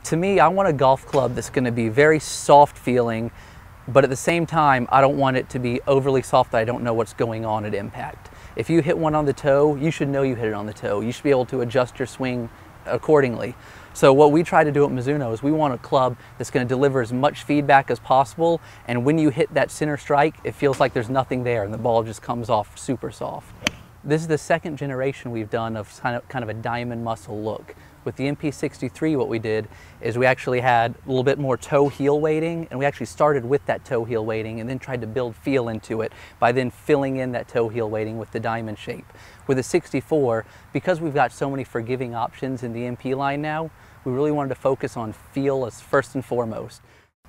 To me, I want a golf club that's going to be very soft feeling, but at the same time, I don't want it to be overly soft that I don't know what's going on at impact. If you hit one on the toe, you should know you hit it on the toe. You should be able to adjust your swing accordingly. So what we try to do at Mizuno is we want a club that's going to deliver as much feedback as possible, and when you hit that center strike, it feels like there's nothing there and the ball just comes off super soft. This is the second generation we've done of kind of a diamond muscle look. With the MP63, what we did is we actually had a little bit more toe heel weighting, and we actually started with that toe heel weighting and then tried to build feel into it by then filling in that toe heel weighting with the diamond shape. With the 64, because we've got so many forgiving options in the MP line now, we really wanted to focus on feel as first and foremost.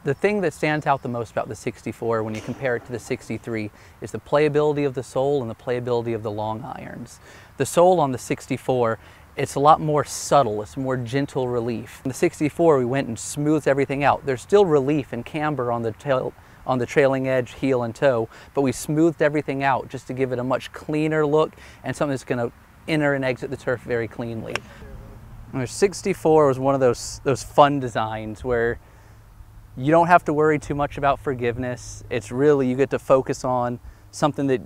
The thing that stands out the most about the 64 when you compare it to the 63 is the playability of the sole and the playability of the long irons. The sole on the 64, it's a lot more subtle, it's more gentle relief. In the 64, we went and smoothed everything out. There's still relief and camber on the trailing edge, heel and toe, but we smoothed everything out just to give it a much cleaner look and something that's going to enter and exit the turf very cleanly. The 64 was one of those fun designs where you don't have to worry too much about forgiveness. It's really, you get to focus on something that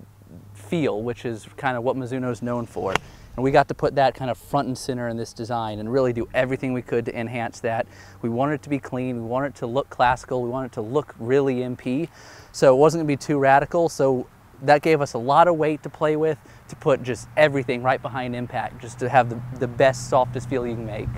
feel, which is kind of what Mizuno's known for. And we got to put that kind of front and center in this design and really do everything we could to enhance that. We wanted it to be clean, we wanted it to look classical, we wanted it to look really MP. So it wasn't gonna be too radical, so that gave us a lot of weight to play with, to put just everything right behind impact, just to have the best, softest feel you can make.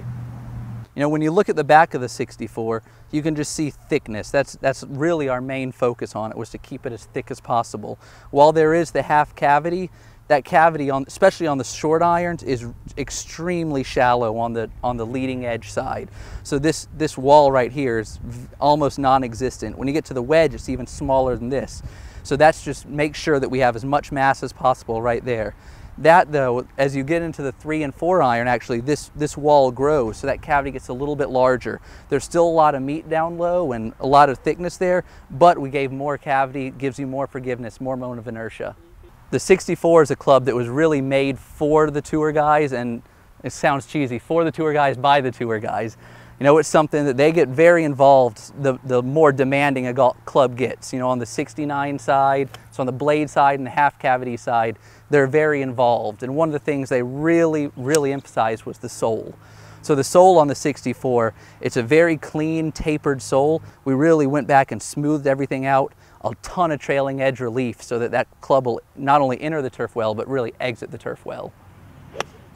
You know, when you look at the back of the 64, you can just see thickness. That's really our main focus on it, was to keep it as thick as possible. While there is the half cavity, that cavity, especially on the short irons, is extremely shallow on the leading edge side. So this wall right here is almost non-existent. When you get to the wedge, it's even smaller than this. So that's just make sure that we have as much mass as possible right there. That though, as you get into the 3 and 4 iron, actually this wall grows, so that cavity gets a little bit larger. There's still a lot of meat down low and a lot of thickness there, but we gave more cavity, gives you more forgiveness, more moment of inertia. The 64 is a club that was really made for the tour guys, and it sounds cheesy, for the tour guys by the tour guys. You know, it's something that they get very involved the more demanding a golf club gets. You know, on the 69 side, so on the blade side and the half cavity side, they're very involved. And one of the things they really emphasized was the sole. So the sole on the 64, it's a very clean, tapered sole. We really went back and smoothed everything out, a ton of trailing edge relief so that that club will not only enter the turf well, but really exit the turf well.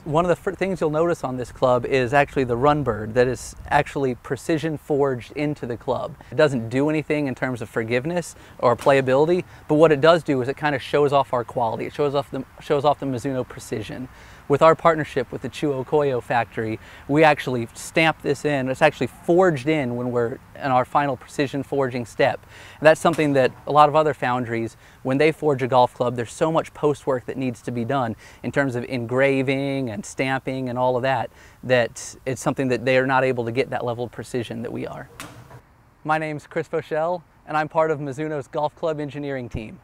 One of the things you'll notice on this club is actually the run bird that is actually precision forged into the club. It doesn't do anything in terms of forgiveness or playability, but what it does do is it kind of shows off our quality. It shows off the Mizuno precision. With our partnership with the Chuo factory, we actually stamp this in. It's actually forged in when we're in our final precision forging step. And that's something that a lot of other foundries, when they forge a golf club, there's so much post work that needs to be done in terms of engraving and stamping and all of that, that it's something that they are not able to get that level of precision that we are. My name's Chris Foschel, and I'm part of Mizuno's golf club engineering team.